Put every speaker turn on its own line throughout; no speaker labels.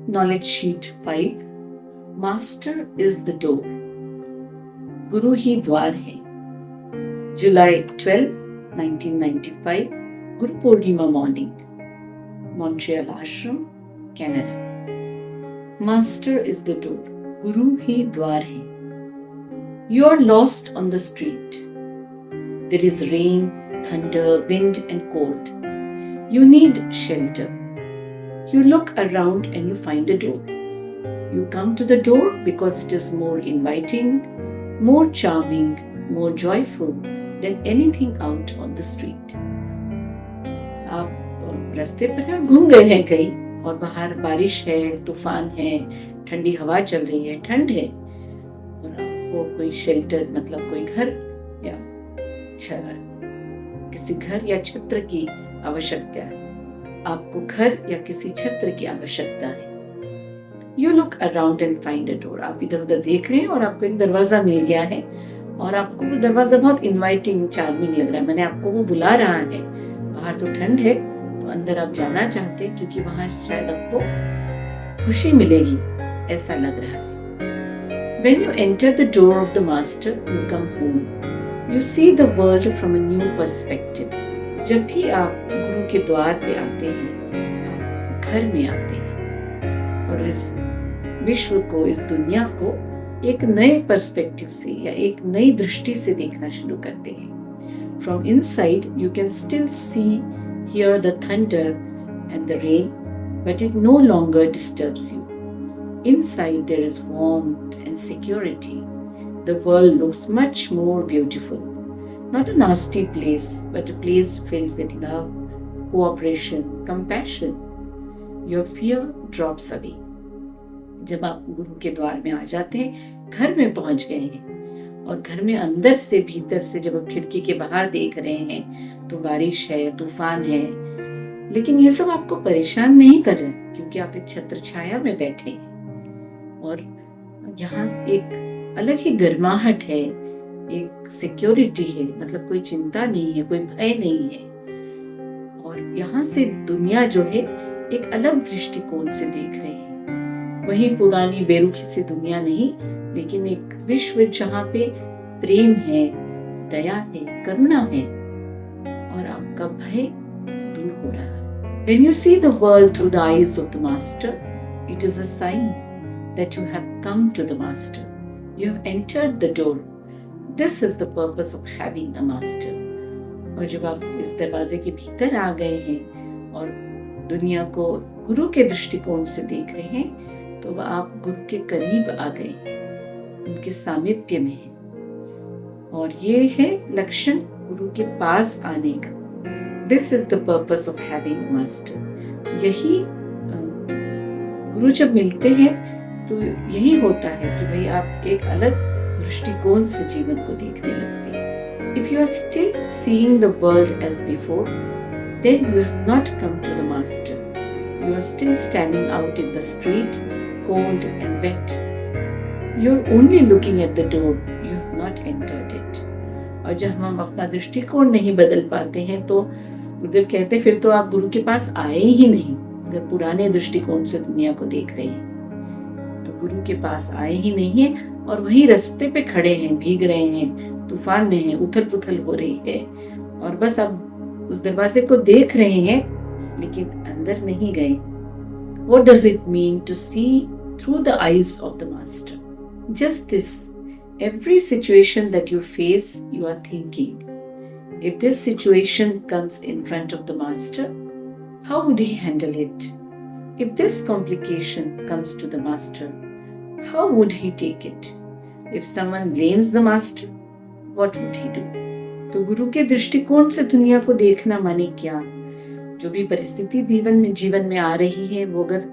Knowledge Sheet 5. Master is the door. गुरु ही द्वार है. July 12, 1995, Guru Purnima morning, Montreal Ashram, Canada. Master is the door. Guru ही द्वार है. You are lost on the street. There is rain, thunder, wind and cold. You need shelter. You look around and you find a door. You come to the door because it is more inviting, more charming, more joyful than anything out on the street. आप रास्ते पर घूम गए हैं कहीं और बाहर बारिश है, तूफान है, ठंडी हवा चल रही है, ठंड है और आपको कोई शेल्टर मतलब कोई घर या किसी घर या छत्र की आवश्यकता है. आपको घर या किसी छत्र की आवश्यकता है. You look around and find a door. आप इधर उधर देख रहे हैं और आपको एक दरवाजा मिल गया है और आपको वो दरवाजा बहुत इनवाइटिंग, चार्मिंग लग रहा है. मैंने आपको वो बुला रहा है. बाहर तो ठंड है तो अंदर आप जाना चाहते हैं क्योंकि वहां शायद आपको खुशी मिलेगी, ऐसा लग रहा है. When you enter the door of the master, you come home. You see the world from a new perspective. जब भी आप गुरु के द्वार पे आते हैं, आप घर में आते हैं और इस विश्व को, इस दुनिया को एक नए पर्सपेक्टिव से या एक नई दृष्टि से देखना शुरू करते हैं. From inside, you can still see, hear the thunder and the rain, but it no longer disturbs you. Inside there is warmth and security. The world looks much more beautiful. Not a nasty place, but a place filled with love, cooperation, compassion. Your fear drops away. जब आप गुरु के द्वार में आ जाते हैं, घर में पहुंच गए हैं और घर में अंदर से, भीतर से जब आप खिड़की के बाहर देख रहे हैं तो बारिश है, तूफान है, लेकिन ये सब आपको परेशान नहीं कर रहे क्योंकि आप एक छत्र छाया में बैठे हैं और यहाँ एक अलग ही गर्माहट है, एक सिक्योरिटी है, मतलब कोई चिंता नहीं है, कोई भय नहीं है और यहाँ से दुनिया जो है एक अलग दृष्टिकोण से देख रहे हैं. वही पुरानी बेरुखी से दुनिया नहीं, लेकिन एक विश्व जहाँ पे प्रेम है, दया है, करुणा है और आपका भय दूर हो रहा है. When you see the world through the eyes of the master, it is a sign that you have come to the master. You have entered the door. This is the purpose of having a master. और जब आप इस दरवाजे के भीतर आ गए हैं और दुनिया को गुरु के दृष्टिकोण से देख रहे हैं तो आप गुरु के करीब आ गए हैं, उनके सामीप्य में हैं और ये है लक्षण गुरु के पास आने का. This is the purpose of having a master. यही गुरु जब मिलते हैं तो यही होता है कि भाई आप एक अलग दृष्टिकोण से जीवन को देखने लगते हैं. If you are still seeing the world as before, then you have not come to the master. You are still standing out in the street, cold and wet. You are only looking at the door. You have not entered it. और जब हम अपना दृष्टिकोण नहीं बदल पाते हैं तो उधर कहते फिर तो आप गुरु के पास आए ही नहीं. अगर पुराने दृष्टिकोण से दुनिया को देख रहे हैं तो गुरु के पास आए ही नहीं है और वही रास्ते पे खड़े हैं, भीग रहे हैं, तूफान में हैं, उथल पुथल हो रही है और बस अब उस दरवाजे को देख रहे हैं लेकिन अंदर नहीं गए. What does it mean to see through the eyes of the master? Just this. Every situation that you face, you are thinking, if this situation comes in front of the master, how would he handle it? If this complication comes to the master, how would he take it? If someone blames the master, what would he do? तो गुरु के दृष्टिकोण से दुनिया को देखना माने क्या? जो भी परिस्थिति जीवन में आ रही है वो अगर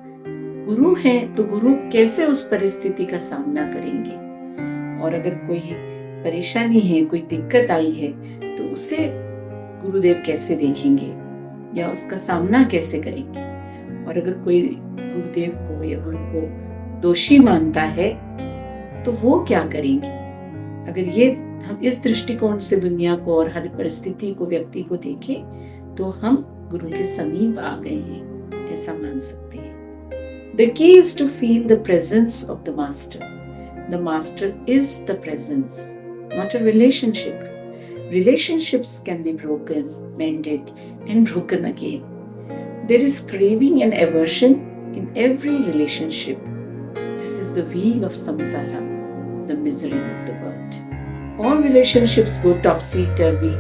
गुरु है तो गुरु कैसे उस परिस्थिति का सामना करेंगे और अगर कोई परेशानी है, कोई दिक्कत आई है तो उसे गुरुदेव कैसे देखेंगे या उसका सामना कैसे करेंगे. और अगर कोई गुरुदेव को या गुरु को दोषी मानता है तो वो क्या करेंगे. अगर ये हम इस दृष्टिकोण से दुनिया को और हर परिस्थिति को, व्यक्ति को देखें तो हम गुरु के समीप आ गए हैं, ऐसा मान सकते हैं. The key is to feel the presence of the master. The master is the presence, not a relationship. Relationships can be broken, mended, and broken again. There is craving and aversion in every relationship. This is the wheel of samsara, the misery of the world. All relationships go topsy-turvy,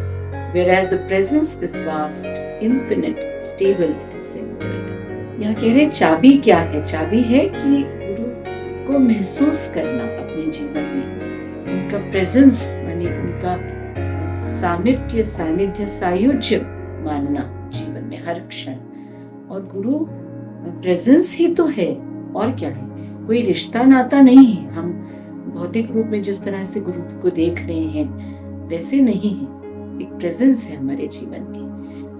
whereas the presence is vast, infinite, stable and centered. यहाँ कह रहे चाबी क्या है? चाबी है कि गुरु को महसूस करना अपने जीवन में, उनका प्रेजेंस माने उनका सामिप्य, सानिध्य, सायुज्य मानना जीवन में हर क्षण। और गुरु प्रेजेंस ही तो है, और क्या है? कोई रिश्ता नाता नहीं है। हम भौतिक रूप में जिस तरह से गुरु को देख रहे हैं वैसे नहीं है, एक प्रेजेंस है हमारे जीवन में।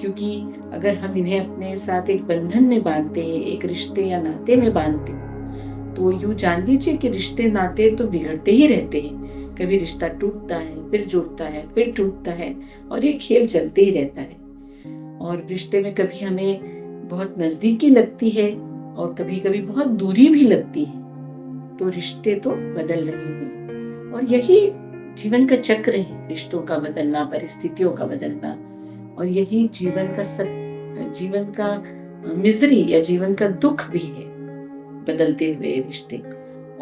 क्योंकि अगर हम इन्हें अपने साथ एक बंधन में बांधते हैं, एक रिश्ते या नाते में बांधते हैं, तो यूं जान लीजिए कि रिश्ते नाते तो बिगड़ते ही रहते हैं। कभी रिश्ता टूटता है, फिर जुड़ता है, फिर टूटता है, और ये खेल चलते ही रहता है। और रिश्ते में कभी हमें बहुत नजदीकी लगती है और कभी कभी बहुत दूरी भी लगती है। तो रिश्ते तो बदल रहे हैं, और यही जीवन का चक्र है, रिश्तों का बदलना, परिस्थितियों का बदलना। और यही जीवन का मिजरी या जीवन का दुख भी है, बदलते हुए रिश्ते।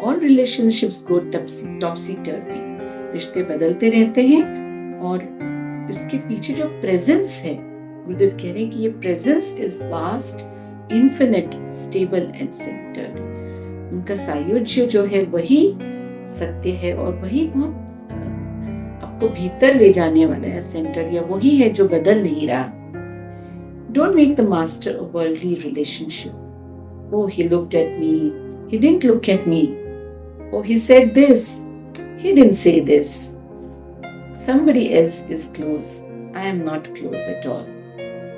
और रिलेशनशिप्स को टॉपसी टर्वी, रिश्ते बदलते रहते हैं। और इसके पीछे जो प्रेजेंस है, गुरुदेव कह रहे हैं कि ये presence is vast, infinite, stable and centred. उनका सायुज्य जो है वही सत्य है, और वही बहुत आपको भीतर ले जाने वाला है, सेंटर, या वही है जो बदल नहीं रहा। Don't make the master a worldly relationship. Oh, he looked at me. He didn't look at me. Oh, he said this. He didn't say this. Somebody else is close. I am not close at all.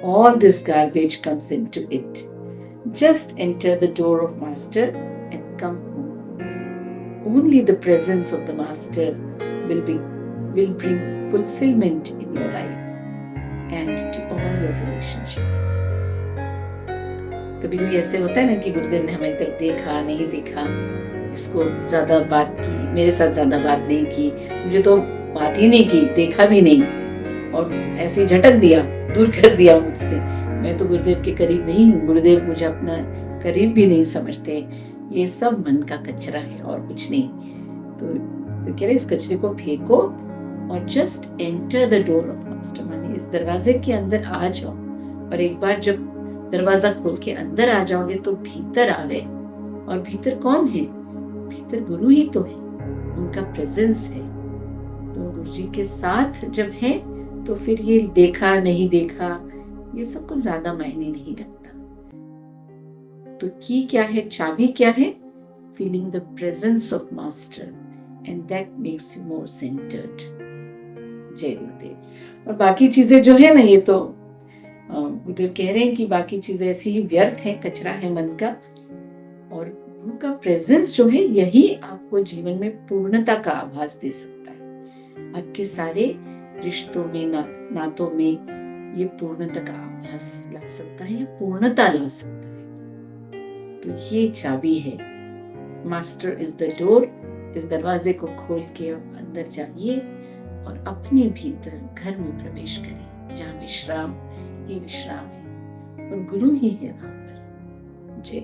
All this garbage comes into it. Just enter the door of master and come home. Only the presence of the master will bring fulfillment in your life and to all your relationships. कभी कभी ऐसे होता है ना कि गुरुदेव ने हमारी तरफ देखा, नहीं देखा, इसको ज्यादा बात की, मेरे साथ ज्यादा बात नहीं की, मुझे तो बात ही नहीं की, देखा भी नहीं, और ऐसे ही झटक दिया, दूर कर दिया मुझसे। मैं तो गुरुदेव के करीब नहीं हूँ, गुरुदेव मुझे अपना करीब भी नहीं समझते। ये सब मन का कचरा है और कुछ नहीं। तो कह रहे इस कचरे को फेंको और just enter the door of master, माने इस दरवाजे के अंदर आ जाओ। और एक बार जब दरवाजा खोल के अंदर आ जाओगे तो भीतर आ गए। और भीतर कौन है? भीतर गुरु ही तो है, उनका प्रेजेंस है। तो गुरु जी के साथ जब है तो फिर ये देखा नहीं देखा ये सब कुछ ज्यादा मायने नहीं रखता। तो की क्या है, चाबी क्या है? Feeling the presence of master and that makes you more centred. जय गुरुदेव। और बाकी चीजें जो है ना, ये तो उधर कह रहे हैं कि बाकी चीजें ऐसी ही व्यर्थ है, कचरा है मन का। और गुरु का प्रेजेंस जो है यही आपको जीवन में पूर्णता का आभास दे सकता है। आपके सारे रिश्तों में, नातों में ये पूर्णता का आभास ला सकता है, पूर्णता ला सकता है। तो ये चाबी है। Master is the door. इस दरवाजे को खोल के अंदर जाइए और अपने भीतर घर में प्रवेश करिए, जहाँ विश्राम ही विश्राम है और गुरु ही है वहां पर। जय